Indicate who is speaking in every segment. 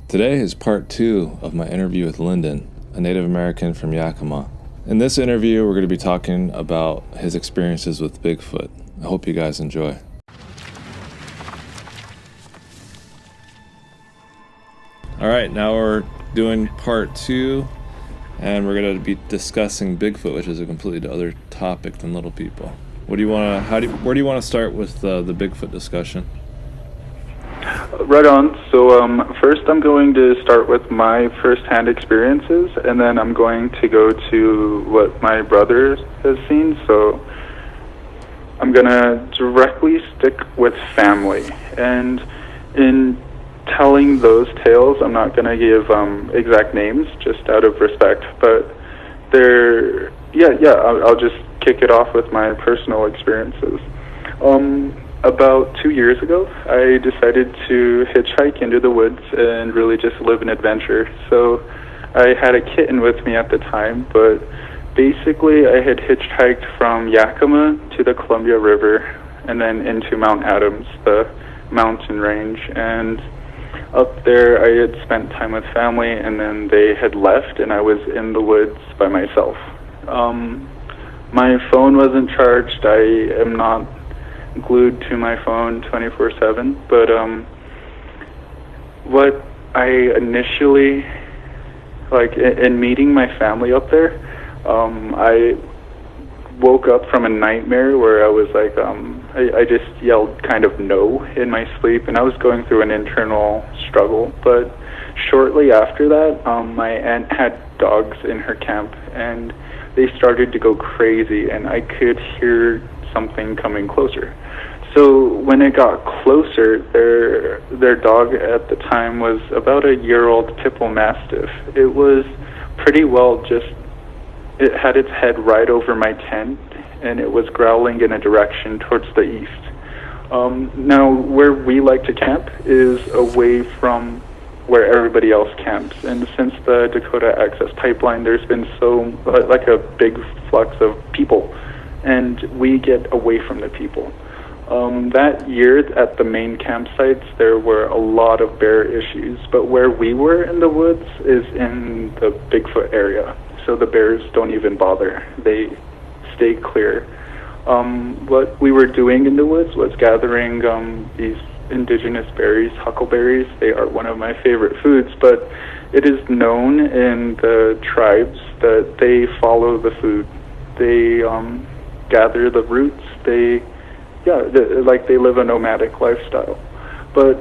Speaker 1: Today is part 2 of my interview with Lyndon, a Native American from Yakima. In this interview, we're going to be talking about his experiences with Bigfoot. I hope you guys enjoy. All right, now we're doing part 2, and we're going to be discussing Bigfoot, which is a completely other topic than little people. Where do you want to start with the Bigfoot discussion?
Speaker 2: Right on. So first I'm going to start with my first-hand experiences, and then I'm going to go to what my brother has seen. So I'm going to directly stick with family. And in telling those tales, I'm not going to give exact names, just out of respect. But I'll just kick it off with my personal experiences. About 2 years ago, I decided to hitchhike into the woods and really just live an adventure. So I had a kitten with me at the time, but basically I had hitchhiked from Yakima to the Columbia River and then into Mount Adams, the mountain range. And up there I had spent time with family, and then they had left and I was in the woods by myself. My phone wasn't charged. I am not glued to my phone 24/7, but what I initially, in meeting my family up there, I woke up from a nightmare where I was I just yelled kind of no in my sleep, and I was going through an internal struggle. But shortly after that, my aunt had dogs in her camp, and they started to go crazy, and I could hear something coming closer. So when it got closer, their dog at the time was about a year-old Tipple Mastiff. It was pretty well it had its head right over my tent, and it was growling in a direction towards the east. Now, where we like to camp is away from where everybody else camps, and since the Dakota Access Pipeline, there's been a big flux of people, and we get away from the people. That year at the main campsites, there were a lot of bear issues, but where we were in the woods is in the Bigfoot area, so the bears don't even bother. They stay clear. What we were doing in the woods was gathering these indigenous berries, huckleberries. They are one of my favorite foods, but it is known in the tribes that they follow the food. They gather the roots. They live a nomadic lifestyle. But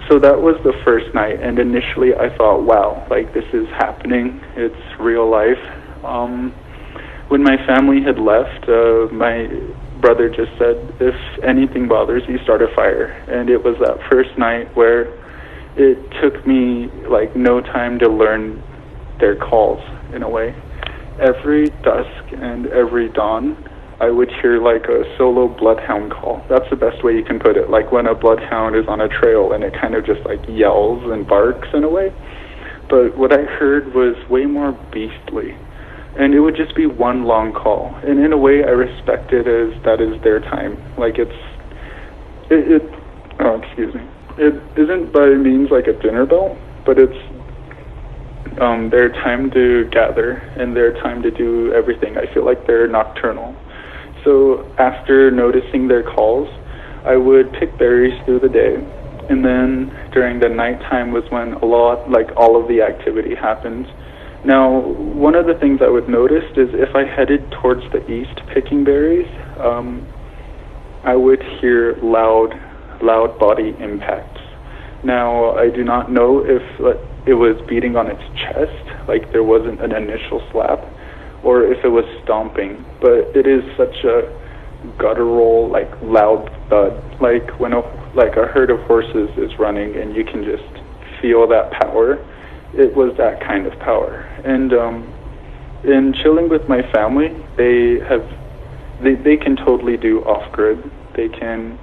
Speaker 2: so that was the first night, and initially I thought, wow, this is happening. It's real life. When my family had left, my brother just said, if anything bothers you, start a fire. And it was that first night where it took me no time to learn their calls, in a way. Every dusk and every dawn, I would hear a solo bloodhound call. That's the best way you can put it. Like when a bloodhound is on a trail and it kind of just yells and barks in a way. But what I heard was way more beastly. And it would just be one long call. And in a way, I respect it as that is their time. It isn't by means like a dinner bell, but it's their time to gather and their time to do everything. I feel like they're nocturnal. So after noticing their calls, I would pick berries through the day, and then during the nighttime was when all of the activity happened. Now, one of the things I would notice is if I headed towards the east picking berries, I would hear loud body impacts. Now, I do not know if it was beating on its chest, there wasn't an initial slap, or if it was stomping, but it is such a guttural, loud thud, when a herd of horses is running and you can just feel that power. It was that kind of power. And in chilling with my family, they can totally do off-grid. They can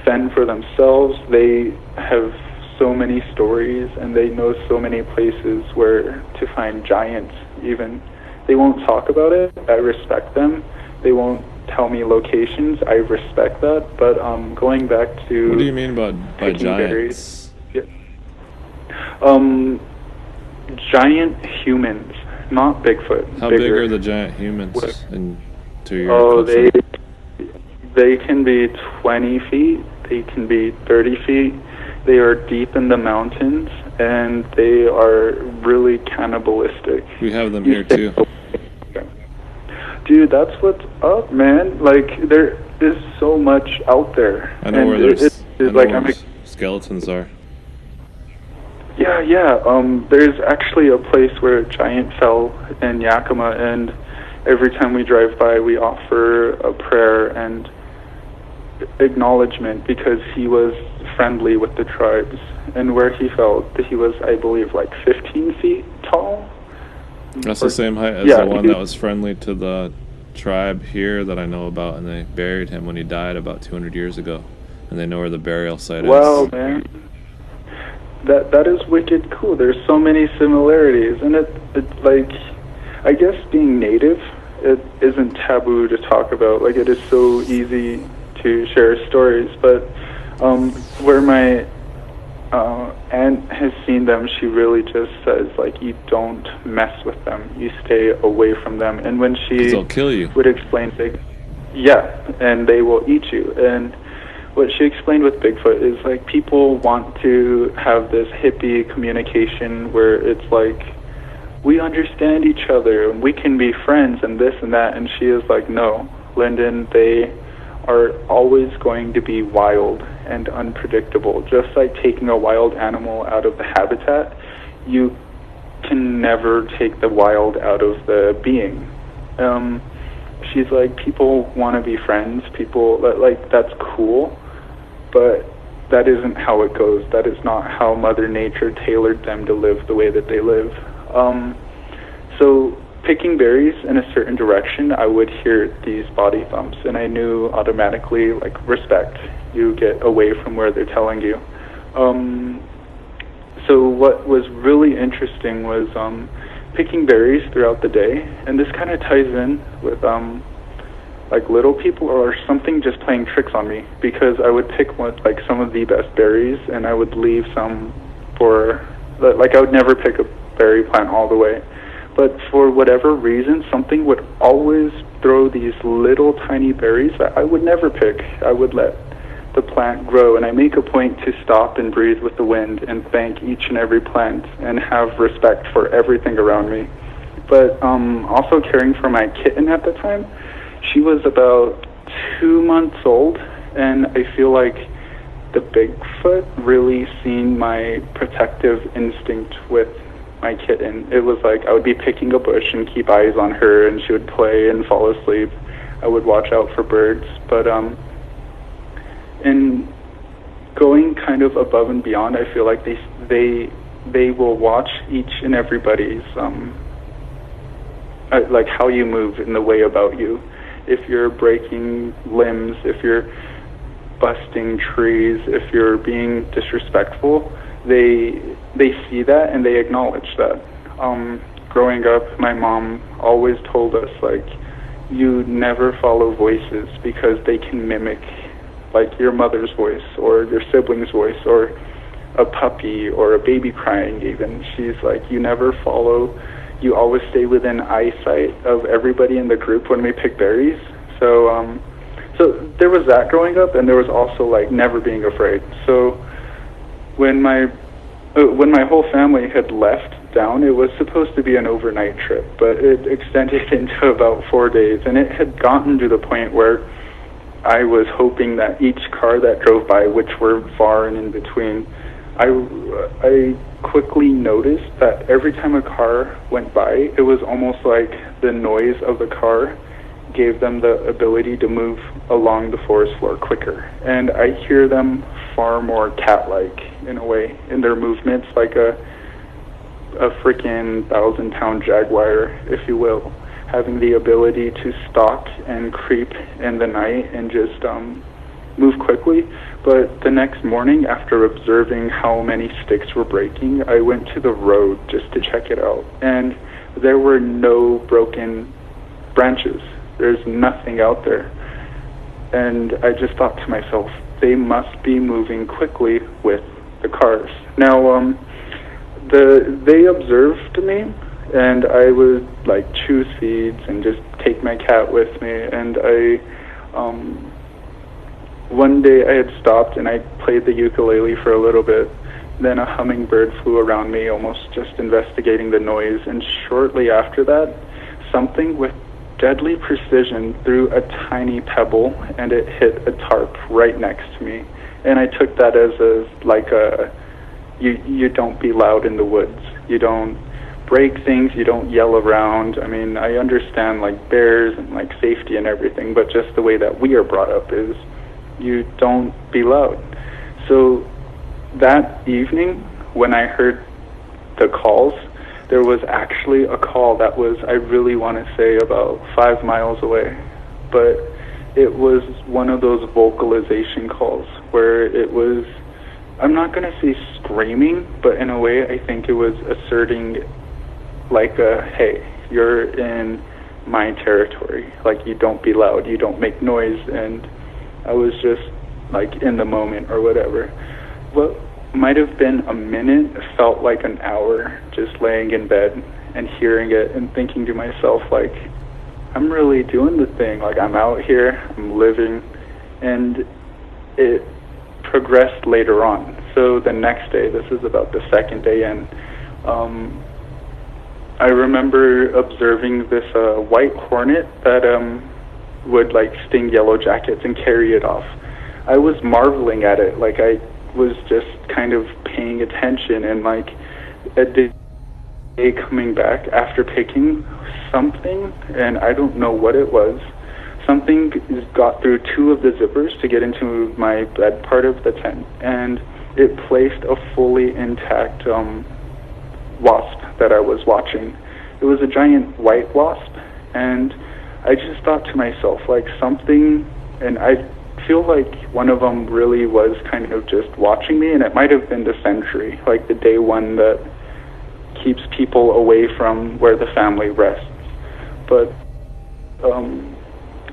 Speaker 2: fend for themselves. They have so many stories, and they know so many places where to find giants even. They won't talk about it. I respect them. They won't tell me locations. I respect that. But going back to...
Speaker 1: What do you mean by giants?
Speaker 2: Berries, Um, Giant humans, not Bigfoot.
Speaker 1: How big are the giant humans to your
Speaker 2: Oh,
Speaker 1: culture?
Speaker 2: they can be 20 feet. They can be 30 feet. They are deep in the mountains, and they are really cannibalistic.
Speaker 1: We have them here too.
Speaker 2: Dude, that's what's up, man. Like, there is so much out there.
Speaker 1: I know
Speaker 2: and
Speaker 1: where there's
Speaker 2: where
Speaker 1: skeletons are.
Speaker 2: Yeah. There's actually a place where a giant fell in Yakima, and every time we drive by, we offer a prayer and acknowledgement because he was friendly with the tribes. And where he fell, he was, I believe, like 15 feet tall.
Speaker 1: That's the same height as the one that was friendly to the tribe here that I know about, and they buried him when he died about 200 years ago, and they know where the burial site is.
Speaker 2: Wow, man. That is wicked cool. There's so many similarities, and it like, I guess being native, it isn't taboo to talk about. Like, it is so easy to share stories, but where my aunt has seen them, she really just says, like, you don't mess with them, you stay away from them. And when she
Speaker 1: they'll kill you,
Speaker 2: would explain and they will eat you. And what she explained with Bigfoot is, like, people want to have this hippie communication where it's like, we understand each other and we can be friends and this and that. And she is like, no, Lyndon, they are always going to be wild and unpredictable. Just like taking a wild animal out of the habitat, you can never take the wild out of the being. She's like, people want to be friends, people, like, that's cool, but that isn't how it goes. That is not how Mother Nature tailored them to live the way that they live. So picking berries in a certain direction, I would hear these body thumps, and I knew automatically, like, respect. You get away from where they're telling you. So what was really interesting was picking berries throughout the day, and this kind of ties in with like little people or something just playing tricks on me, because I would pick some of the best berries, and I would leave some for, like, I would never pick a berry plant all the way. But for whatever reason, something would always throw these little tiny berries that I would never pick. I would let the plant grow, and I make a point to stop and breathe with the wind and thank each and every plant and have respect for everything around me. But also caring for my kitten at the time, she was about 2 months old, and I feel like the Bigfoot really seen my protective instinct with my kitten. It was like I would be picking a bush and keep eyes on her, and she would play and fall asleep. I would watch out for birds, but in going kind of above and beyond, I feel like they will watch each and everybody's like how you move in the way about you. If you're breaking limbs, if you're busting trees, if you're being disrespectful, they see that and they acknowledge that. Growing up, my mom always told us, like, you never follow voices because they can mimic, like, your mother's voice or your sibling's voice or a puppy or a baby crying even. She's like, you never follow, you always stay within eyesight of everybody in the group when we pick berries. So there was that growing up, and there was also, like, never being afraid. So when my whole family had left down, it was supposed to be an overnight trip, but it extended into about 4 days, and it had gotten to the point where I was hoping that each car that drove by, which were far and in between, I quickly noticed that every time a car went by, it was almost like the noise of the car gave them the ability to move along the forest floor quicker. And I hear them far more cat-like in a way in their movements, like a freaking 1,000-pound jaguar, if you will, having the ability to stalk and creep in the night and just move quickly. But the next morning, after observing how many sticks were breaking, I went to the road just to check it out, and there were no broken branches. There's nothing out there. And I just thought to myself, they must be moving quickly with the cars. Now, they observed me, and I would like chew seeds and just take my cat with me. And one day I had stopped and I played the ukulele for a little bit. Then a hummingbird flew around me, almost just investigating the noise. And shortly after that, something with deadly precision threw a tiny pebble, and it hit a tarp right next to me. And I took that as you don't be loud in the woods. You don't break things. You don't yell around. I mean, I understand like bears and like safety and everything, but just the way that we are brought up is you don't be loud. So that evening, when I heard the calls, there was actually a call that was, I really want to say, about 5 miles away. But it was one of those vocalization calls where it was, I'm not going to say screaming, but in a way I think it was asserting like hey, you're in my territory. Like, you don't be loud, you don't make noise. And I was just like in the moment or whatever. What might have been a minute felt like an hour, just laying in bed and hearing it and thinking to myself, like, I'm really doing the thing. Like, I'm out here, I'm living. And it progressed later on. So the next day, this is about the second day in, I remember observing this white hornet that would like sting yellow jackets and carry it off. I was marveling at it. Like, I was just kind of paying attention, and like a day coming back after picking something, and I don't know what it was. Something got through 2 of the zippers to get into my bed part of the tent, and it placed a fully intact wasp that I was watching. It was a giant white wasp, and I just thought to myself, like, something, and I feel like one of them really was kind of just watching me, and it might have been the sentry, like the day one that keeps people away from where the family rests. But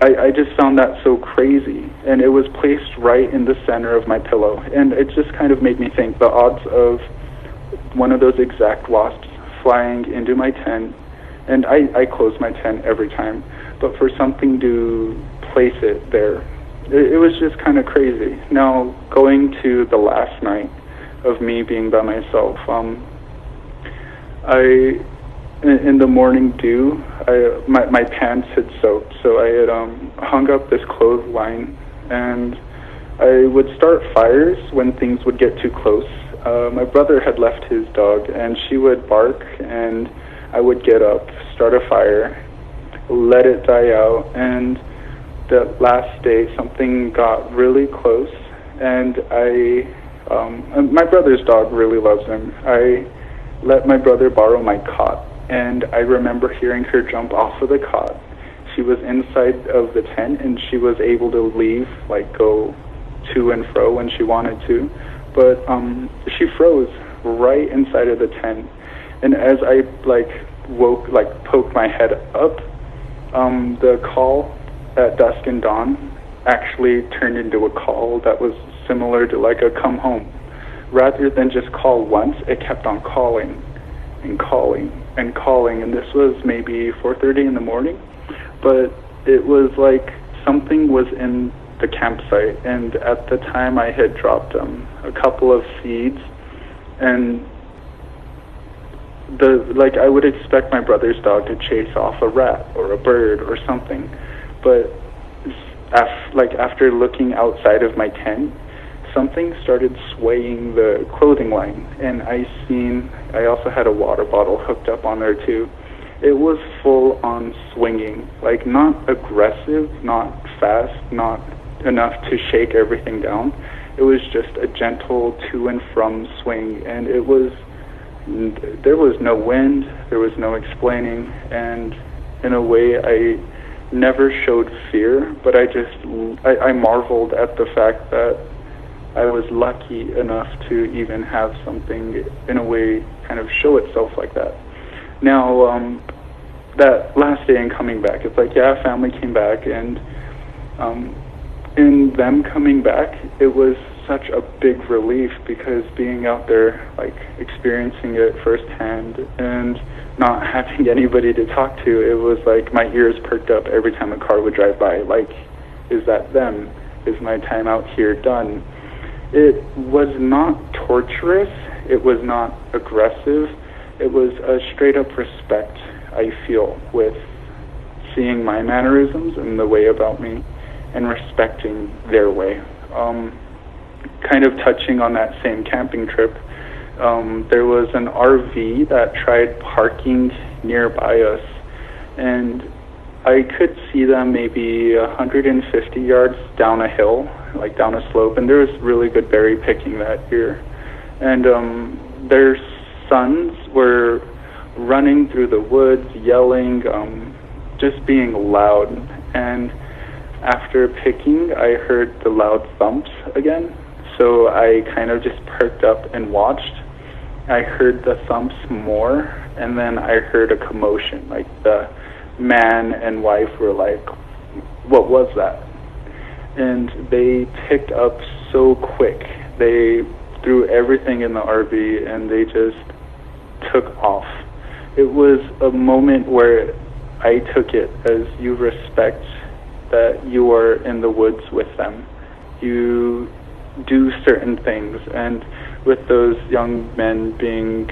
Speaker 2: I just found that so crazy, and it was placed right in the center of my pillow, and it just kind of made me think the odds of one of those exact wasps flying into my tent, and I close my tent every time, but for something to place it there, it was just kind of crazy. Now, going to the last night of me being by myself, in the morning dew, my pants had soaked, so I had hung up this clothesline, and I would start fires when things would get too close. My brother had left his dog, and she would bark, and I would get up, start a fire, let it die out, and the last day something got really close, and my brother's dog really loves him. I let my brother borrow my cot, and I remember hearing her jump off of the cot. She was inside of the tent, and she was able to leave, like go to and fro when she wanted to, but she froze right inside of the tent. And as I poked my head up, the call at dusk and dawn actually turned into a call that was similar to like a come home. Rather than just call once, it kept on calling and calling and calling, and this was maybe 4:30 in the morning, but it was like something was in the campsite, and at the time I had dropped a couple of seeds, and I would expect my brother's dog to chase off a rat or a bird or something, but after looking outside of my tent, something started swaying the clothing line, and I also had a water bottle hooked up on there too. It was full on swinging, like not aggressive, not fast, not enough to shake everything down. It was just a gentle to and from swing, and there was no wind, there was no explaining, and in a way I never showed fear, but I marveled at the fact that I was lucky enough to even have something in a way kind of show itself like that. Now, that last day in coming back, it's like, yeah, family came back, and in them coming back, it was such a big relief, because being out there, like experiencing it firsthand and not having anybody to talk to, it was like my ears perked up every time a car would drive by. Like, is that them? Is my time out here done? It was not torturous. It was not aggressive. It was a straight up respect, I feel, with seeing my mannerisms and the way about me and respecting their way. Kind of touching on that same camping trip, there was an RV that tried parking nearby us, and I could see them maybe 150 yards down a hill, like down a slope, and there was really good berry picking that year. And their sons were running through the woods, yelling, just being loud. And after picking, I heard the loud thumps again, so I kind of just perked up and watched. I heard the thumps more, and then I heard a commotion, like the man and wife were like, what was that? And they picked up so quick. They threw everything in the RV and they just took off. It was a moment where I took it as you respect that you are in the woods with them. You do certain things, and with those young men being,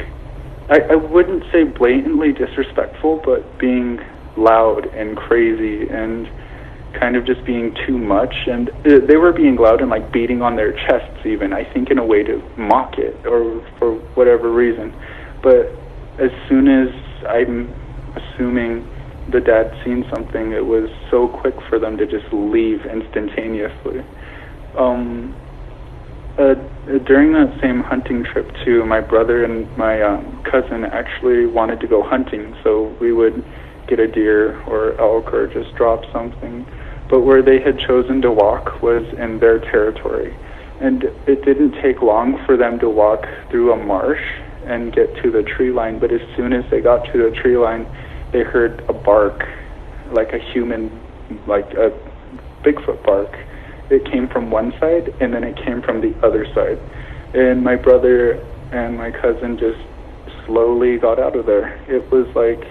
Speaker 2: I wouldn't say blatantly disrespectful, but being loud and crazy and kind of just being too much. And they were being loud and like beating on their chests even, I think in a way to mock it or for whatever reason. But as soon as, I'm assuming, the dad seen something, it was so quick for them to just leave instantaneously. During that same hunting trip too, my brother and my cousin actually wanted to go hunting, so we would get a deer or elk or just drop something. But where they had chosen to walk was in their territory, and it didn't take long for them to walk through a marsh and get to the tree line. But as soon as they got to the tree line, they heard a bark, like a human, like a Bigfoot bark. It came from one side, and then it came from the other side. And my brother and my cousin just slowly got out of there. It was like,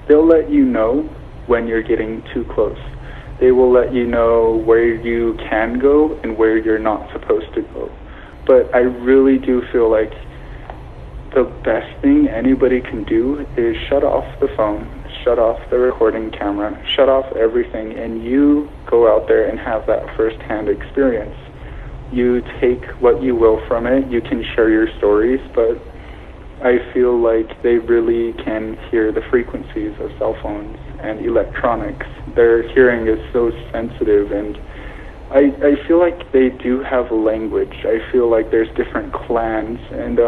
Speaker 2: they'll let you know when you're getting too close. They will let you know where you can go and where you're not supposed to go. But I really do feel like the best thing anybody can do is shut off the phone, shut off the recording camera, shut off everything, and you go out there and have that first-hand experience. You take what you will from it. You can share your stories, but I feel like they really can hear the frequencies of cell phones and electronics. Their hearing is so sensitive, and I feel like they do have a language. I feel like there's different clans, and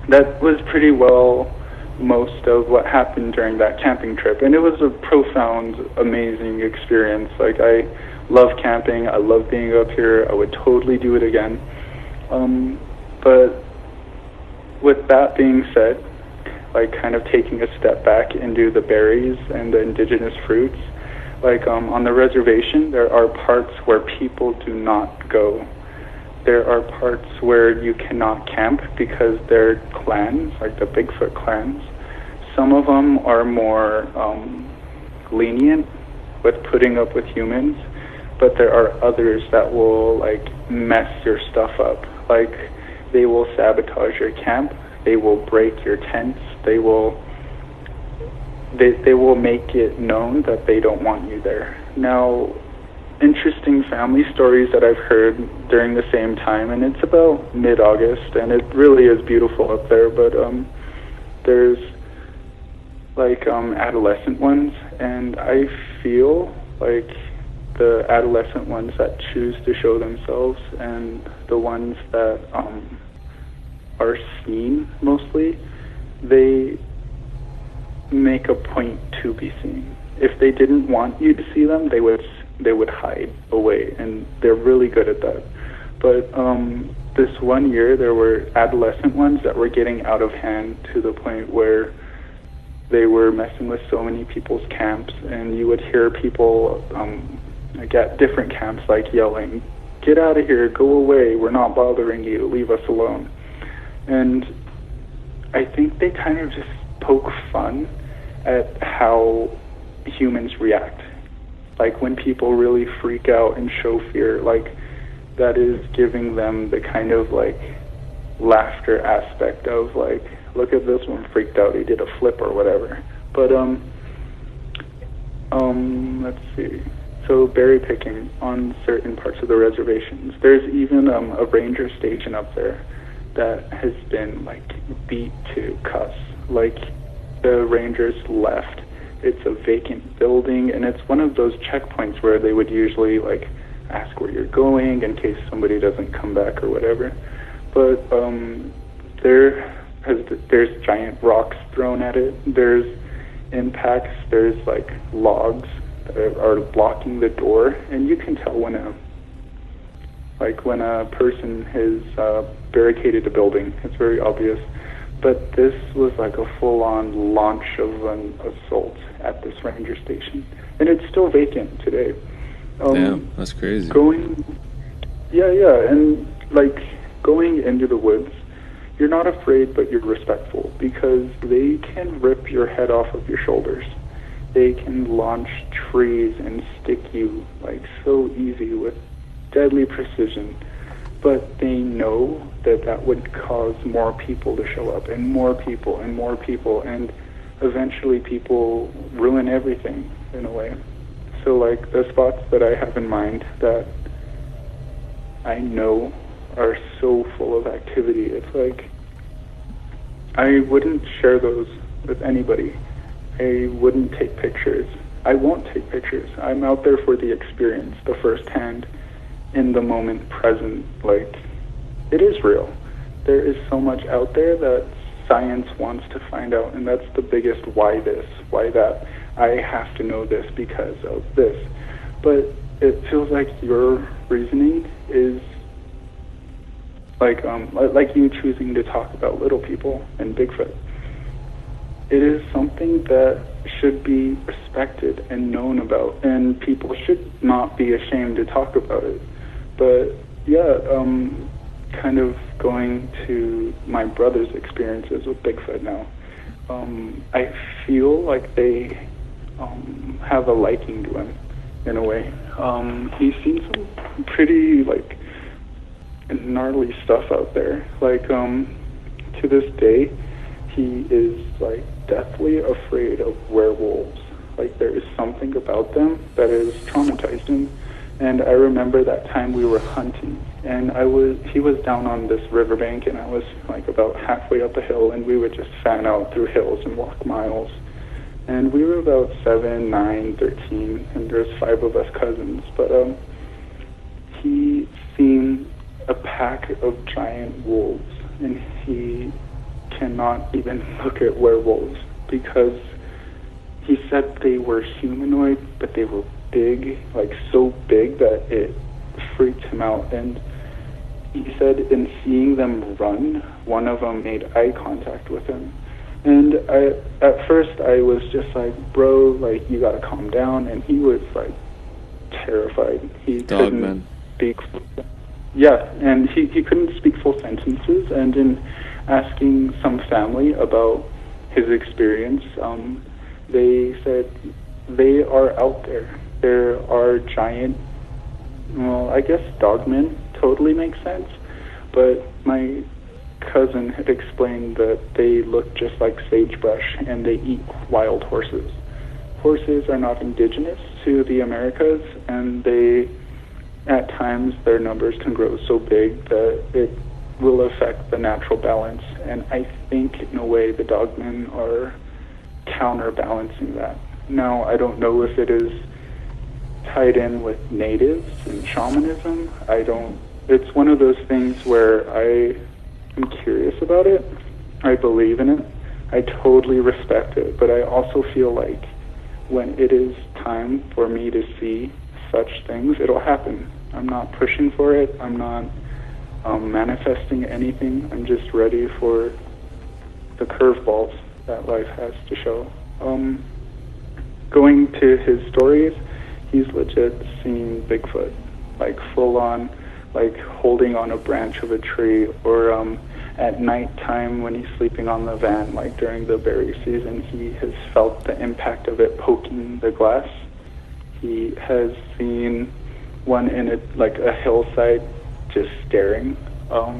Speaker 2: that was pretty well most of what happened during that camping trip. And it was a profound, amazing experience. Like, I love camping. I love being up here. I would totally do it again. But with that being said, like kind of taking a step back into the berries and the indigenous fruits, like on the reservation, there are parts where people do not go. There are parts where you cannot camp because they're clans, like the Bigfoot clans. Some of them are more lenient with putting up with humans, but there are others that will like mess your stuff up. Like, they will sabotage your camp, they will break your tents, they will make it known that they don't want you there. Now, interesting family stories that I've heard during the same time, and it's about mid-August, and it really is beautiful up there, but there's like adolescent ones, and I feel like the adolescent ones that choose to show themselves and the ones that are seen mostly, they make a point to be seen. If they didn't want you to see them, they would hide away, and they're really good at that. But this one year, there were adolescent ones that were getting out of hand to the point where they were messing with so many people's camps, and you would hear people like at different camps like yelling, get out of here, go away, we're not bothering you, leave us alone. And I think they kind of just poke fun at how humans react. Like when people really freak out and show fear, like that is giving them the kind of like laughter aspect of like, look at this one freaked out, he did a flip or whatever. But let's see. So berry picking on certain parts of the reservations. There's even a ranger station up there that has been like beat to cuss. Like the rangers left. It's a vacant building, and it's one of those checkpoints where they would usually like ask where you're going in case somebody doesn't come back or whatever. But there's giant rocks thrown at it. There's impacts. There's like logs that are blocking the door, and you can tell when a person has barricaded a building. It's very obvious. But this was like a full-on launch of an assault at this ranger station, and it's still vacant today.
Speaker 1: Damn, that's crazy.
Speaker 2: And like going into the woods, you're not afraid, but you're respectful, because they can rip your head off of your shoulders. They can launch trees and stick you like so easy with deadly precision. But they know that would cause more people to show up, and more people, and eventually people ruin everything in a way. So like the spots that I have in mind that I know are so full of activity, it's like I wouldn't share those with anybody. I wouldn't take pictures. I won't take pictures. I'm out there for the experience, the first-hand, in the moment present. Like, it is real. There is so much out there that science wants to find out, and that's the biggest why this, why that. I have to know this because of this. But it feels like your reasoning is like you choosing to talk about little people and Bigfoot. It is something that should be respected and known about, and people should not be ashamed to talk about it. But yeah, kind of going to my brother's experiences with Bigfoot now, I feel like they have a liking to him in a way. He's seen some pretty like gnarly stuff out there. Like to this day, he is like deathly afraid of werewolves. Like there is something about them that has traumatized him. And I remember that time we were hunting, and he was down on this riverbank, and I was like about halfway up a hill, and we would just fan out through hills and walk miles. And we were about 7, 9, 13, and there's 5 of us cousins. But he seen a pack of giant wolves, and he cannot even look at werewolves because he said they were humanoid, but they were big, like so big that it freaked him out. And he said in seeing them run, one of them made eye contact with him. And at first I was just like, bro, like you gotta calm down. And he was like terrified. He couldn't speak. Yeah, and he couldn't speak full sentences. And in asking some family about his experience, they said they are out there. There are giant, well, I guess dogmen totally makes sense, but my cousin had explained that they look just like sagebrush and they eat wild horses. Horses are not indigenous to the Americas, and they, at times, their numbers can grow so big that it will affect the natural balance, and I think in a way the dogmen are counterbalancing that. Now, I don't know if it is tied in with natives and shamanism. It's one of those things where I am curious about it. I believe in it. I totally respect it, but I also feel like when it is time for me to see such things, it'll happen. I'm not pushing for it. I'm not manifesting anything. I'm just ready for the curveballs that life has to show. Going to his stories, he's legit seen Bigfoot, like full on. like holding on a branch of a tree, or at nighttime when he's sleeping on the van, like during the berry season, he has felt the impact of it poking the glass. He has seen one in a hillside just staring.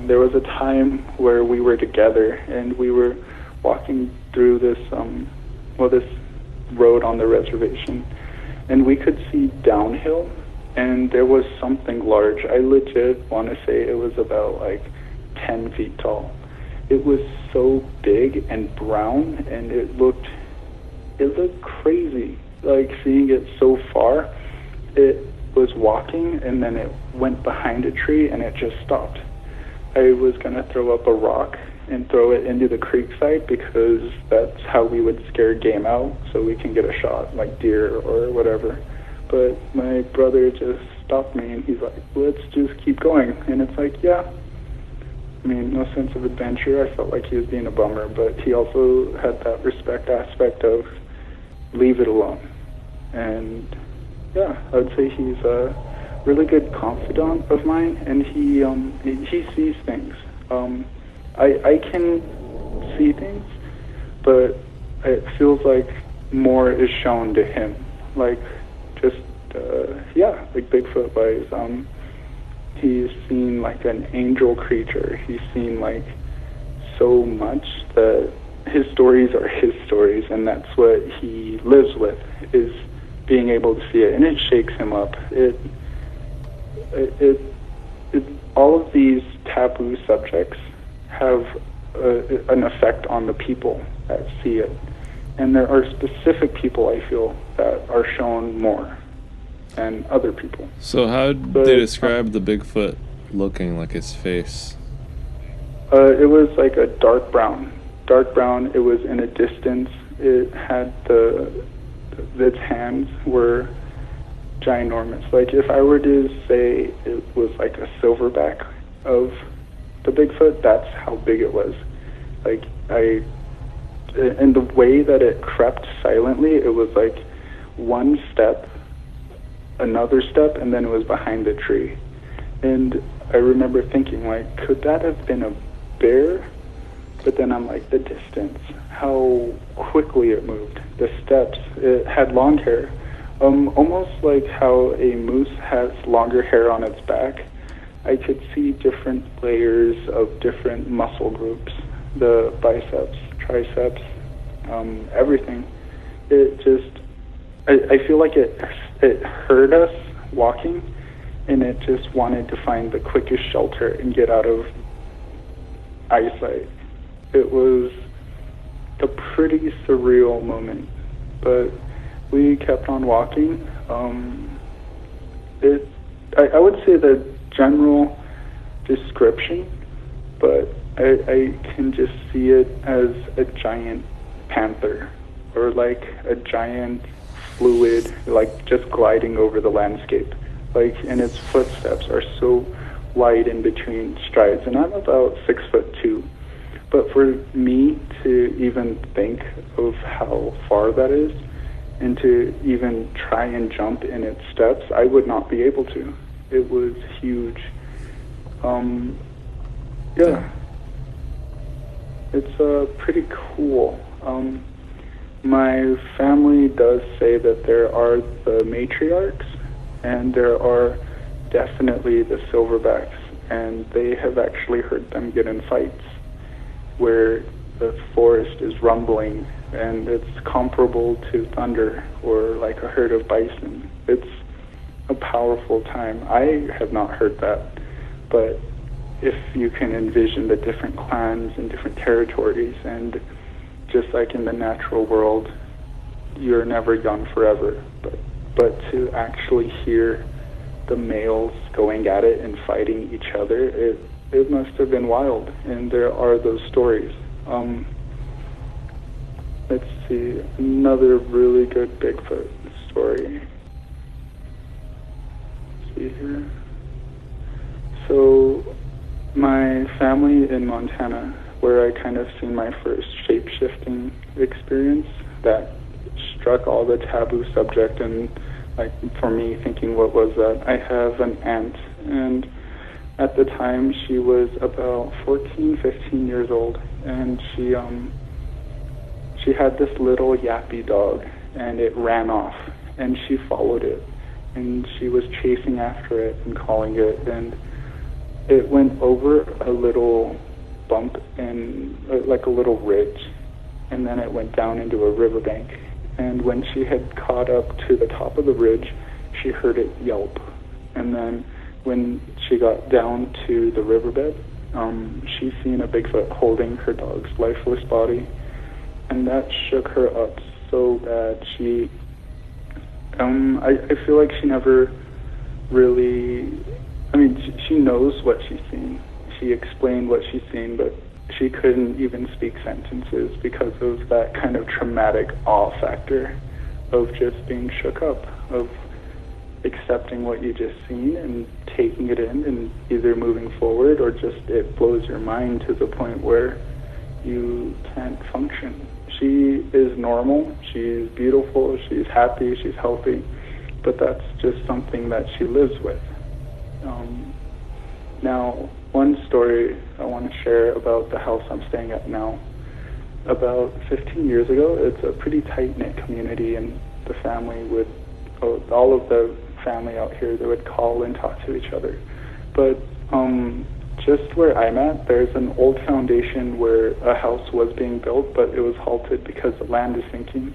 Speaker 2: There was a time where we were together and we were walking through this road on the reservation, and we could see downhill, and there was something large. I legit want to say it was about like 10 feet tall. It was so big and brown, and it looked crazy. Like seeing it so far, it was walking, and then it went behind a tree, and it just stopped. I was gonna throw up a rock and throw it into the creek side, because that's how we would scare game out, so we can get a shot, like deer or whatever. But my brother just stopped me, and he's like, let's just keep going. And it's like, yeah. I mean, no sense of adventure. I felt like he was being a bummer, but he also had that respect aspect of leave it alone. And yeah, I would say he's a really good confidant of mine, and he sees things. I can see things, but it feels like more is shown to him. Like just like Bigfoot wise. He's seen like an angel creature. He's seen like so much that his stories are his stories, and that's what he lives with, is being able to see it, and it shakes him up. It all of these taboo subjects have an effect on the people that see it, and there are specific people, I feel, that are shown more than other people.
Speaker 1: So how did they describe the Bigfoot looking, like his face?
Speaker 2: It was like a dark brown. It was in a distance. It had its hands were ginormous. Like if I were to say it was like a silverback of the Bigfoot, that's how big it was. Like and the way that it crept silently, it was like one step, another step, and then it was behind the tree. And I remember thinking, like, could that have been a bear? But then I'm like, the distance, how quickly it moved, the steps. It had long hair, almost like how a moose has longer hair on its back. I could see different layers of different muscle groups, the biceps, triceps, everything. It just, I feel like it heard us walking, and it just wanted to find the quickest shelter and get out of eyesight. It was a pretty surreal moment, but we kept on walking. I would say the general description, but I can just see it as a giant panther, or like a giant fluid, like just gliding over the landscape. Like, and its footsteps are so wide in between strides, and I'm about 6'2". But for me to even think of how far that is, and to even try and jump in its steps, I would not be able to. It was huge. Yeah. It's pretty cool. My family does say that there are the matriarchs, and there are definitely the silverbacks, and they have actually heard them get in fights where the forest is rumbling, and it's comparable to thunder or like a herd of bison. It's a powerful time. I have not heard that, but if you can envision the different clans and different territories, and just like in the natural world, you're never young forever, but to actually hear the males going at it and fighting each other, it must have been wild, and there are those stories. Let's see, another really good Bigfoot story. Let's see here. So, my family in Montana, where I kind of seen my first shape-shifting experience that struck all the taboo subject, and like for me thinking, what was that? I have an aunt, and At the time, she was about 14, 15 years old, and she had this little yappy dog, and it ran off, and she followed it, and she was chasing after it and calling it, and it went over a little bump and like a little ridge, and then it went down into a riverbank. And when she had caught up to the top of the ridge, she heard it yelp, and then when she got down to the riverbed, she seen a Bigfoot holding her dog's lifeless body, and that shook her up so bad. I feel like she never really, she knows what she's seen. She explained what she's seen, but she couldn't even speak sentences because of that kind of traumatic awe factor of just being shook up, of accepting what you just seen and taking it in and either moving forward or just it blows your mind to the point where you can't function. She is normal, she's beautiful, she's happy, she's healthy, but that's just something that she lives with. Now, one story I want to share about the house I'm staying at now. About 15 years ago, it's a pretty tight-knit community, and the family would, all of the family out here, they would call and talk to each other. But just where I'm at, there's an old foundation where a house was being built, but it was halted because the land is sinking.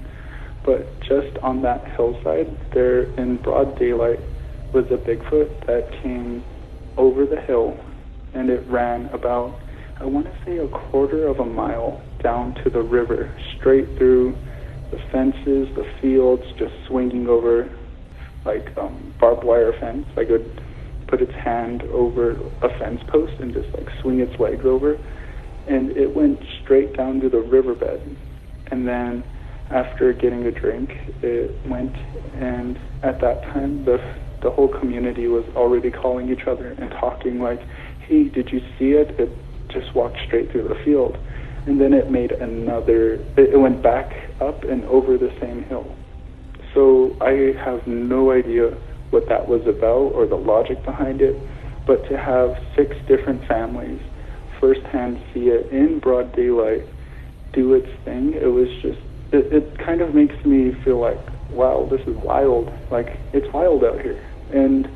Speaker 2: But just on that hillside, there in broad daylight was a Bigfoot that came over the hill, and it ran about, I want to say, a quarter of a mile down to the river, straight through the fences, the fields, just swinging over like barbed wire fence. Like it would put its hand over a fence post and just like swing its legs over, and it went straight down to the riverbed. And then after getting a drink, it went, and at that time the whole community was already calling each other and talking like, hey, did you see it? It just walked straight through the field. And then it made it went back up and over the same hill. So I have no idea what that was about or the logic behind it, but to have 6 different families firsthand see it in broad daylight do its thing, it was just, it kind of makes me feel like, wow, this is wild. Like, it's wild out here. And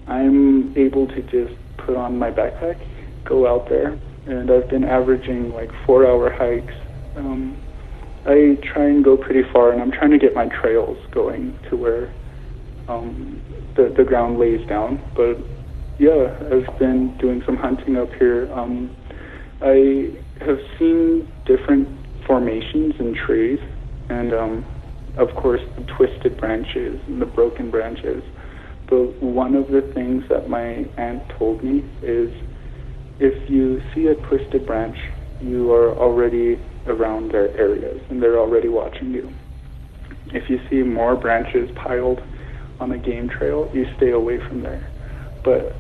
Speaker 2: I'm able to just put on my backpack, go out there, and I've been averaging like 4-hour hikes. I try and go pretty far, and I'm trying to get my trails going to where the ground lays down. But yeah, I've been doing some hunting up here. I have seen different formations in trees, and of course the twisted branches and the broken branches. But one of the things that my aunt told me is, if you see a twisted branch, you are already around their areas and they're already watching you. If you see more branches piled on a game trail, you stay away from there. But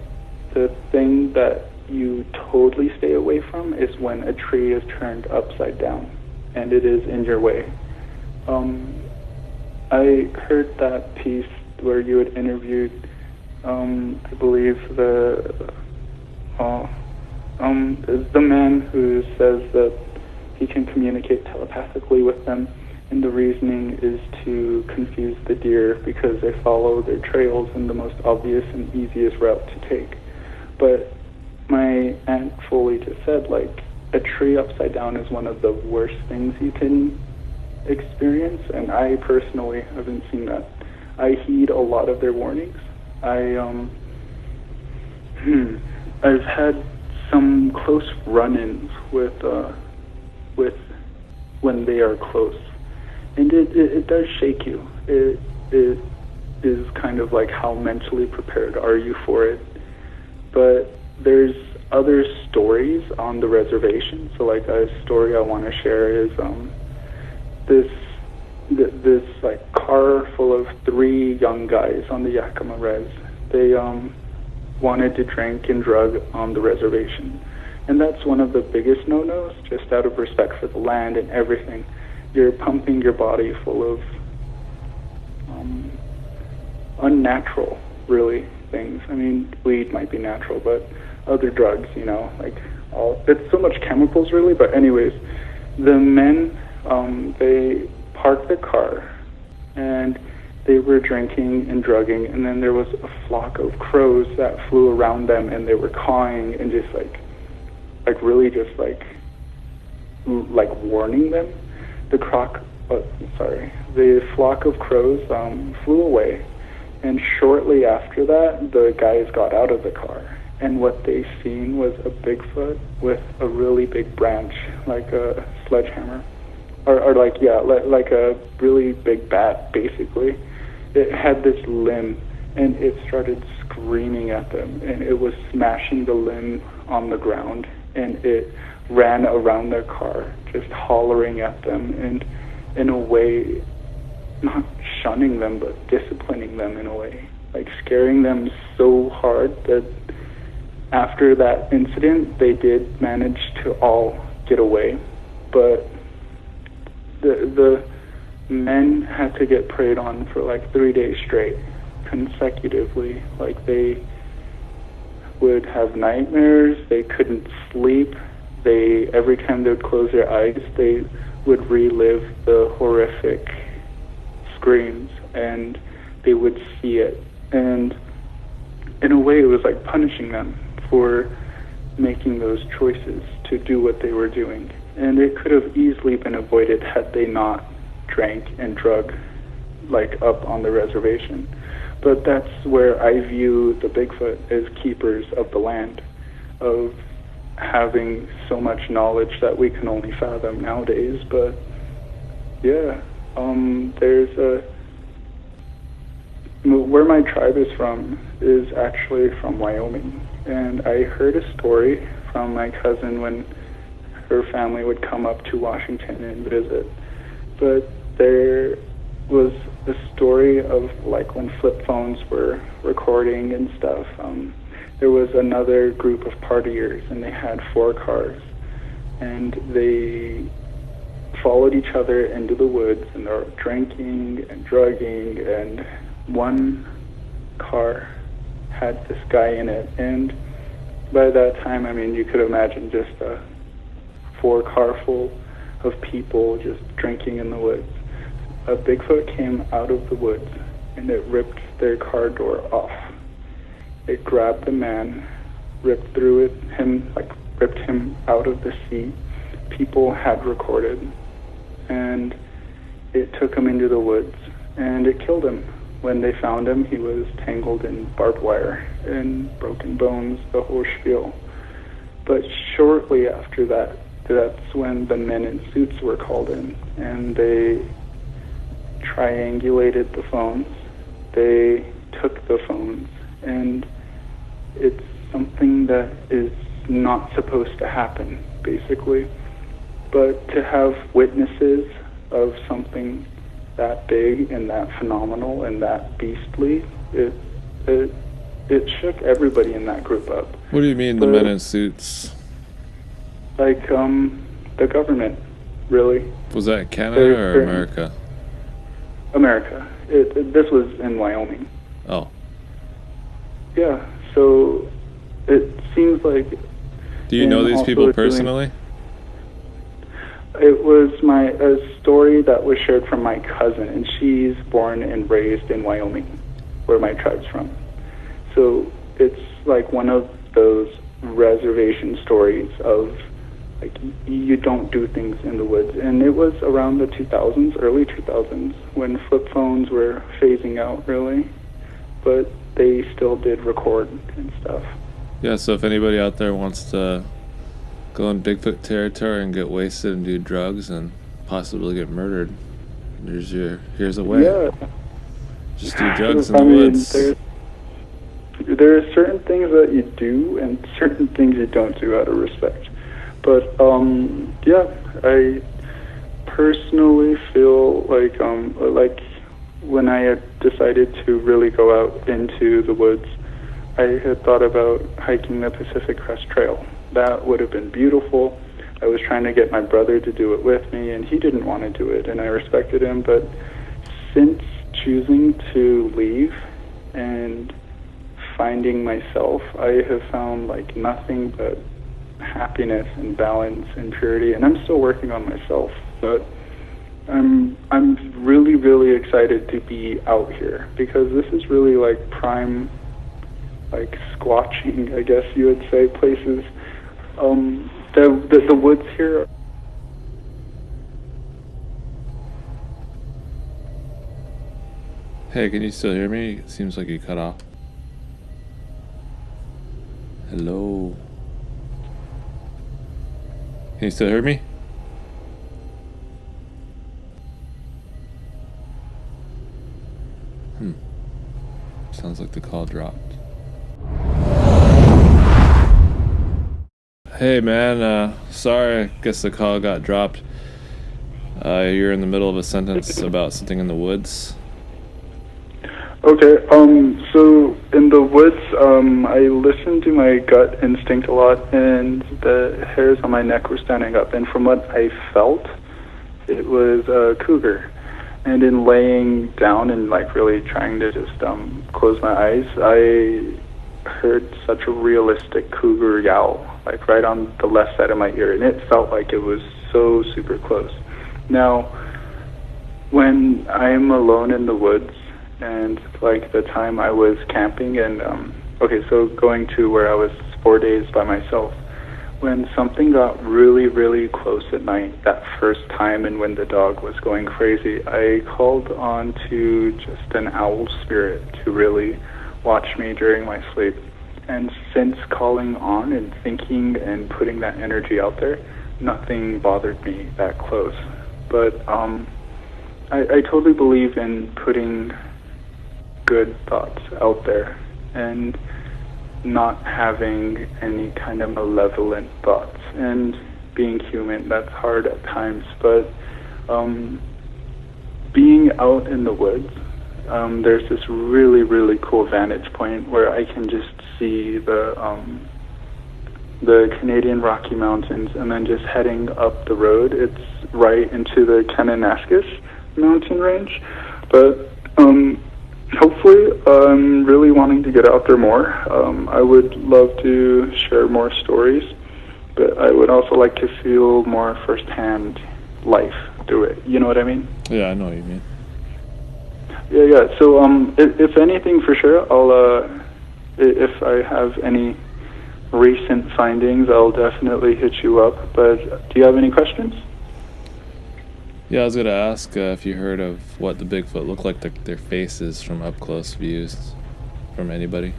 Speaker 2: the thing that you totally stay away from is when a tree is turned upside down and it is in your way. I heard that piece where you had interviewed, I believe the man who says that he can communicate telepathically with them, and the reasoning is to confuse the deer because they follow their trails in the most obvious and easiest route to take. But my aunt fully just said, like, a tree upside down is one of the worst things you can experience, and I personally haven't seen that. I heed a lot of their warnings. I've had some close run-ins with when they are close, and it does shake you. It is kind of like, how mentally prepared are you for it? But there's other stories on the reservation. So like a story I want to share is this like car full of 3 young guys on the Yakima Res. They wanted to drink and drug on the reservation. And that's one of the biggest no-nos, just out of respect for the land and everything. You're pumping your body full of unnatural, really, things. I mean, weed might be natural, but other drugs, you know, like it's so much chemicals really. But anyways, the men, they parked the car and they were drinking and drugging, and then there was a flock of crows that flew around them, and they were cawing and just like really just like warning them. The flock of crows flew away, and shortly after that, the guys got out of the car, and what they seen was a Bigfoot with a really big branch, like a sledgehammer, or like a really big bat, basically. It had this limb, and it started screaming at them, and it was smashing the limb on the ground, and it ran around their car, just hollering at them, and in a way, not shunning them, but disciplining them in a way, like scaring them so hard that after that incident, they did manage to all get away, but the men had to get preyed on for like 3 days straight, consecutively. Like they would have nightmares, they couldn't sleep, every time they would close their eyes, they would relive the horrific screams, and they would see it. And in a way, it was like punishing them for making those choices to do what they were doing. And it could have easily been avoided had they not drank and drug like up on the reservation. But that's where I view the Bigfoot as keepers of the land, of having so much knowledge that we can only fathom nowadays. But yeah, where my tribe is from is actually from Wyoming, and I heard a story from my cousin when her family would come up to Washington and visit. But there was a story of like when flip phones were recording and stuff. There was another group of partiers, and they had 4 cars, and they followed each other into the woods, and they were drinking and drugging, and one car had this guy in it, and by that time, I mean, you could imagine just a 4-car full of people just drinking in the woods. A Bigfoot came out of the woods, and it ripped their car door off. It grabbed the man, ripped him out of the seat. People had recorded, and it took him into the woods, and it killed him. When they found him, he was tangled in barbed wire and broken bones, the whole spiel. But shortly after that, that's when the men in suits were called in, and they triangulated the phones. They took the phones, and it's something that is not supposed to happen, basically. But to have witnesses of something that big and that phenomenal and that beastly, it shook everybody in that group up.
Speaker 1: What do you mean, the men in suits?
Speaker 2: Like, the government, really.
Speaker 1: Was that Canada or America?
Speaker 2: America. This was in Wyoming.
Speaker 1: Oh.
Speaker 2: Yeah, so it seems like...
Speaker 1: Do you know these people personally?
Speaker 2: It was a story that was shared from my cousin, and she's born and raised in Wyoming, where my tribe's from. So it's like one of those reservation stories of, like, you don't do things in the woods. And it was around the 2000s, early 2000s, when flip phones were phasing out, really. But they still did record and stuff.
Speaker 1: Yeah, so if anybody out there wants to go in Bigfoot territory and get wasted and do drugs and possibly get murdered, here's a way.
Speaker 2: Yeah.
Speaker 1: Just do drugs in the woods.
Speaker 2: There are certain things that you do and certain things you don't do out of respect. But yeah, I personally feel like when I had decided to really go out into the woods, I had thought about hiking the Pacific Crest Trail. That would have been beautiful. I was trying to get my brother to do it with me, and he didn't want to do it, and I respected him. But since choosing to leave and finding myself, I have found like nothing but happiness and balance and purity, and I'm still working on myself, but I'm really, really excited to be out here, because this is really like prime, like squatching, I guess you would say, places. The woods here.
Speaker 1: Hey, can you still hear me? It seems like you cut off. Hello? Can you still hear me? Sounds like the call dropped. Hey man, sorry, I guess the call got dropped. You're in the middle of a sentence about something in the woods.
Speaker 2: Okay, so in the woods, I listened to my gut instinct a lot, and the hairs on my neck were standing up, and from what I felt, it was a cougar. And in laying down and like really trying to just close my eyes, I heard such a realistic cougar yowl, like right on the left side of my ear, and it felt like it was so super close. Now, when I'm alone in the woods, and like the time I was camping and so going to where I was 4 days by myself, when something got really, really close at night that first time, and when the dog was going crazy, I called on to just an owl spirit to really watch me during my sleep. And since calling on and thinking and putting that energy out there, nothing bothered me that close. But I totally believe in putting good thoughts out there and not having any kind of malevolent thoughts. And being human, that's hard at times, but being out in the woods, there's this really, really cool vantage point where I can just see the Canadian Rocky Mountains, and then just heading up the road, it's right into the Kananaskis mountain range. But hopefully, I'm really wanting to get out there more. I would love to share more stories, but I would also like to feel more firsthand life through it. You know what I mean?
Speaker 1: Yeah, I know what you mean.
Speaker 2: Yeah. So, if anything, for sure, I'll, if I have any recent findings, I'll definitely hit you up. But do you have any questions?
Speaker 1: Yeah, I was gonna ask if you heard of what the Bigfoot look like, their faces from up close views from anybody.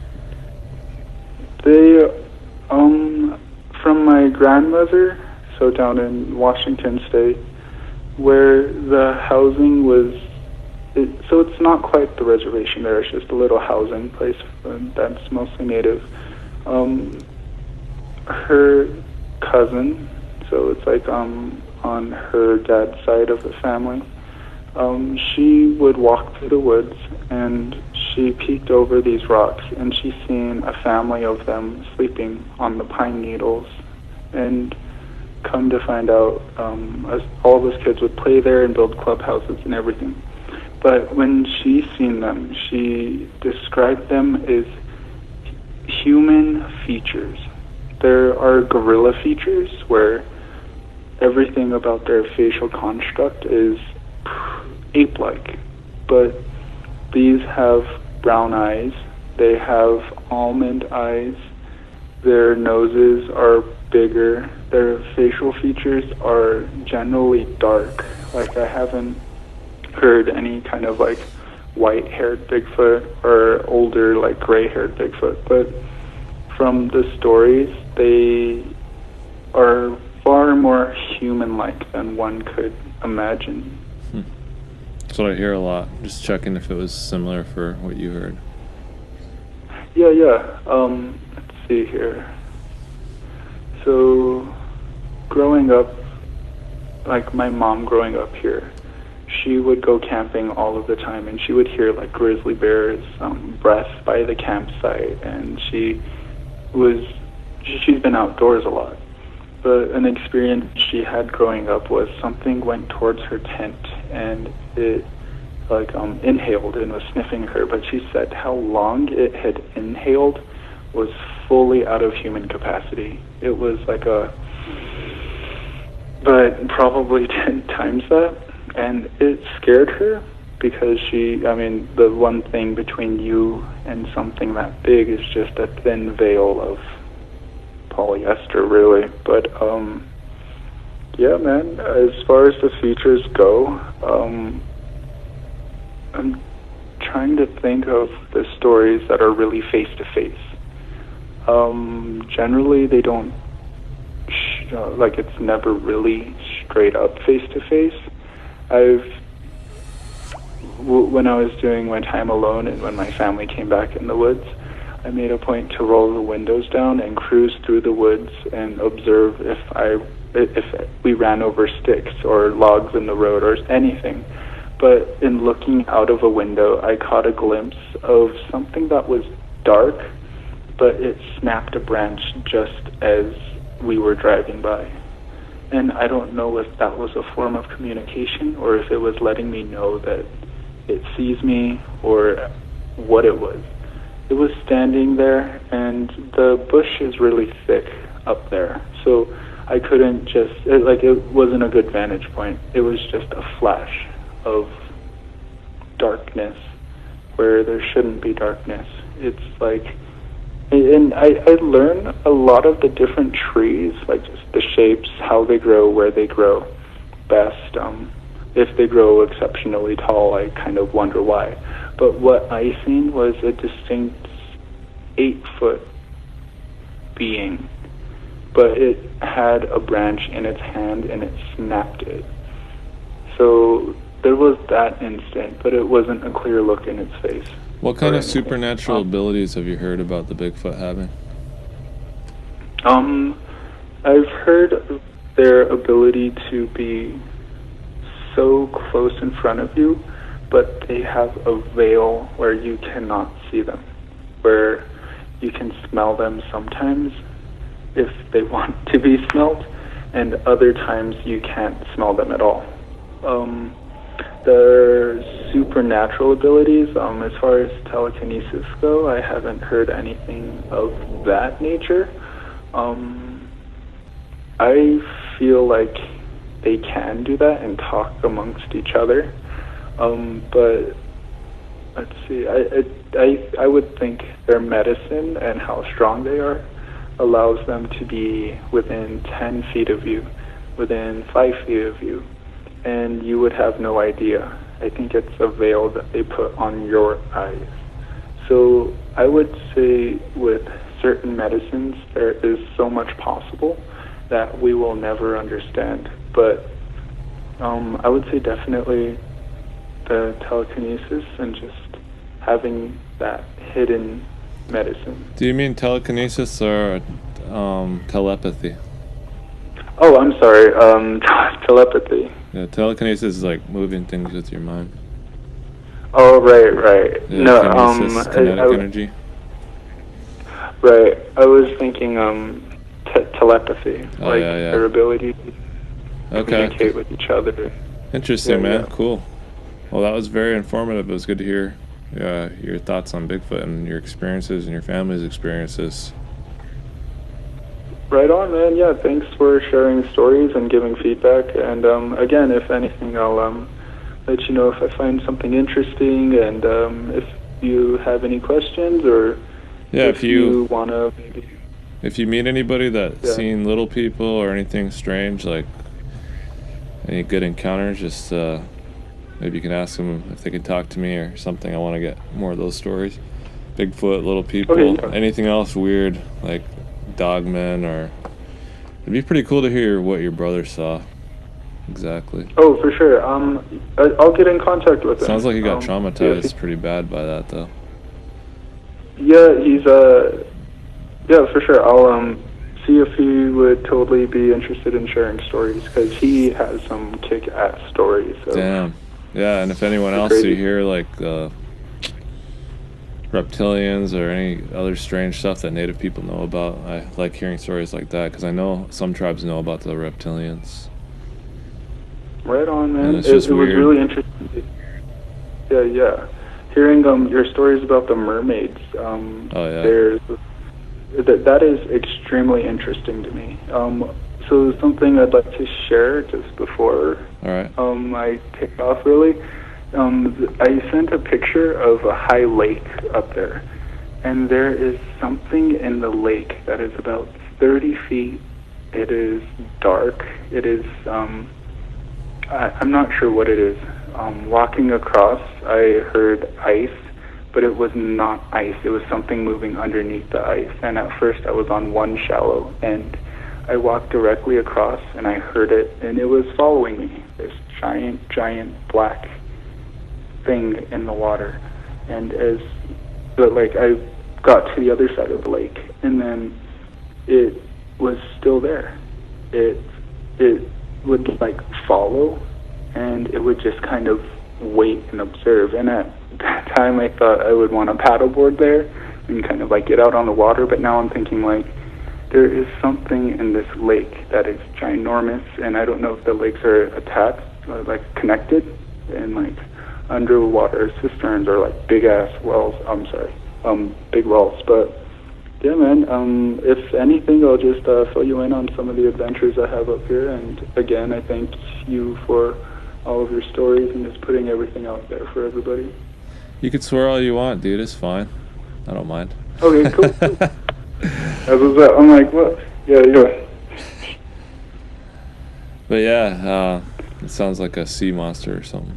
Speaker 2: They, from my grandmother, so down in Washington State, where the housing was, so it's not quite the reservation there, it's just a little housing place that's mostly native. Her cousin, so it's like on her dad's side of the family, she would walk through the woods, and she peeked over these rocks, and she seen a family of them sleeping on the pine needles. And come to find out, all those kids would play there and build clubhouses and everything. But when she seen them, she described them as human features. There are gorilla features where everything about their facial construct is ape-like, but these have brown eyes, they have almond eyes, their noses are bigger, their facial features are generally dark. Like, I haven't heard any kind of like white-haired Bigfoot or older like gray-haired Bigfoot, but from the stories, they are far more human-like than one could imagine.
Speaker 1: That's what I hear a lot. Just checking if it was similar for what you heard.
Speaker 2: Yeah. Let's see here. So, growing up, like my mom growing up here, she would go camping all of the time, and she would hear like grizzly bears' breath by the campsite, and she's been outdoors a lot. But an experience she had growing up was something went towards her tent, and it like inhaled and was sniffing her, but she said how long it had inhaled was fully out of human capacity. It was like but probably 10 times that, and it scared her because the one thing between you and something that big is just a thin veil of polyester, really. But yeah, man, as far as the features go, I'm trying to think of the stories that are really face to face. Generally they don't like, it's never really straight up face to face. When I was doing my time alone and when my family came back in the woods, I made a point to roll the windows down and cruise through the woods and observe if we ran over sticks or logs in the road or anything. But in looking out of a window, I caught a glimpse of something that was dark, but it snapped a branch just as we were driving by. And I don't know if that was a form of communication or if it was letting me know that it sees me or what it was. It was standing there, and the bush is really thick up there, so I couldn't it wasn't a good vantage point. It was just a flash of darkness where there shouldn't be darkness. It's like, and I learn a lot of the different trees, like just the shapes, how they grow, where they grow best. If they grow exceptionally tall, I kind of wonder why. But what I seen was a distinct 8-foot being, but it had a branch in its hand and it snapped it. So there was that instant, but it wasn't a clear look in its face.
Speaker 1: What kind of supernatural abilities have you heard about the Bigfoot having?
Speaker 2: I've heard of their ability to be so close in front of you, but they have a veil where you cannot see them, where you can smell them sometimes if they want to be smelled, and other times you can't smell them at all. Their supernatural abilities, as far as telekinesis go, I haven't heard anything of that nature. I feel like they can do that and talk amongst each other, but let's see, I would think their medicine and how strong they are allows them to be within 10 feet of you, within 5 feet of you, and you would have no idea. I think it's a veil that they put on your eyes. So I would say with certain medicines, there is so much possible that we will never understand. But I would say definitely the telekinesis and just having that hidden medicine.
Speaker 1: Do you mean telekinesis or telepathy?
Speaker 2: Oh, I'm sorry, telepathy.
Speaker 1: Yeah, telekinesis is like moving things with your mind.
Speaker 2: Oh, right.
Speaker 1: Yeah,
Speaker 2: No,
Speaker 1: kinesis, kinetic energy.
Speaker 2: Right. I was thinking telepathy, their ability to communicate with each other.
Speaker 1: Interesting, man. Yeah. Cool. Well, that was very informative. It was good to hear your thoughts on Bigfoot and your experiences and your family's experiences.
Speaker 2: Right on, man. Yeah, thanks for sharing stories and giving feedback. And again, if anything, I'll let you know if I find something interesting, and if you have any questions, or if you want to maybe...
Speaker 1: If you meet anybody that's seen little people or anything strange, like any good encounters, just maybe you can ask them if they can talk to me or something. I want to get more of those stories. Bigfoot, little people, anything else weird, like dogmen, or... It'd be pretty cool to hear what your brother saw. Exactly.
Speaker 2: Oh, for sure. I'll get in contact with him.
Speaker 1: Sounds like he got traumatized pretty bad by that, though.
Speaker 2: Yeah, he's yeah, for sure. I'll see if he would totally be interested in sharing stories, because he has some kick-ass stories. So.
Speaker 1: Damn. Yeah, and if anyone else you hear, like reptilians or any other strange stuff that Native people know about, I like hearing stories like that, because I know some tribes know about the reptilians.
Speaker 2: Right on, man. It was really interesting to hear. Yeah, for sure. I'll see if he would totally be interested in sharing stories, because he has some kick-ass stories. So.
Speaker 1: Yeah, and if anyone else you hear, like reptilians or any other strange stuff that Native people know about, I like hearing stories like that, because I know some tribes know about the reptilians.
Speaker 2: Right on, man.
Speaker 1: And it's just
Speaker 2: it was
Speaker 1: weird.
Speaker 2: really interesting. Yeah. Hearing your stories about the mermaids,
Speaker 1: Oh yeah.
Speaker 2: there's that is extremely interesting to me. So something I'd like to share just before
Speaker 1: All right.
Speaker 2: I take off really. I sent a picture of a high lake up there, and there is something in the lake that is about 30 feet. It is dark. It is, I'm not sure what it is. Walking across, I heard ice, but it was not ice. It was something moving underneath the ice. And at first I was on one shallow end. I walked directly across and I heard it, and it was following me. This giant black thing in the water. And I got to the other side of the lake, and then it was still there. It would like follow, and it would just kind of wait and observe. And at that time I thought I would want to paddleboard there and kind of like get out on the water, but now I'm thinking like there is something in this lake that is ginormous, and I don't know if the lakes are attached or like connected, and like underwater cisterns or like big ass wells. Big wells. But yeah, man, if anything, I'll just fill you in on some of the adventures I have up here. And again, I thank you for all of your stories and just putting everything out there for everybody.
Speaker 1: You can swear all you want, dude. It's fine. I don't mind.
Speaker 2: Okay, cool. I'm like, what? Yeah.
Speaker 1: But yeah, it sounds like a sea monster or something.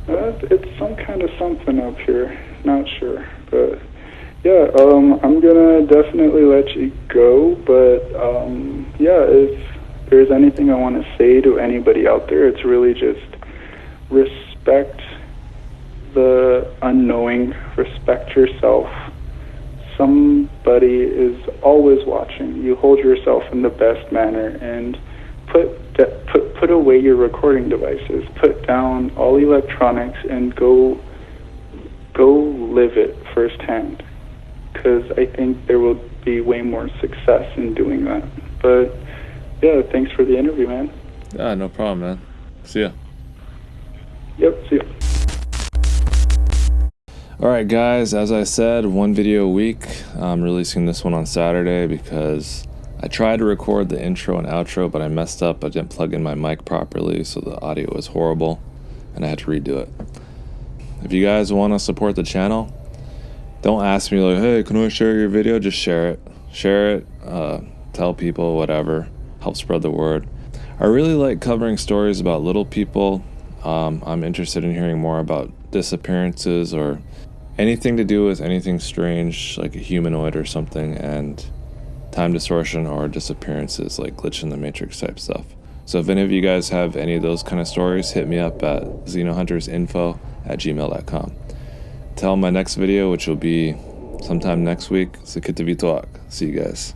Speaker 2: It's some kind of something up here. Not sure, but yeah, I'm gonna definitely let you go. But yeah, if there's anything I want to say to anybody out there, it's really just respect the unknowing, respect yourself. Somebody is always watching. You hold yourself in the best manner, and put away your recording devices. Put down all electronics and go live it firsthand. Because I think there will be way more success in doing that. But yeah, thanks for the interview, man.
Speaker 1: Yeah, no problem, man. See ya.
Speaker 2: Yep, see ya.
Speaker 1: Alright guys, as I said, one video a week. I'm releasing this one on Saturday because I tried to record the intro and outro, but I messed up. I didn't plug in my mic properly, so the audio was horrible, and I had to redo it. If you guys want to support the channel, don't ask me like, hey, can I share your video? Just share it. Share it, tell people, whatever. Help spread the word. I really like covering stories about little people. I'm interested in hearing more about disappearances or anything to do with anything strange, like a humanoid or something, and time distortion or disappearances, like glitch in the matrix type stuff. So if any of you guys have any of those kind of stories, hit me up at Xenohuntersinfo@gmail.com. Till my next video, which will be sometime next week. Så kan vi talk. See you guys.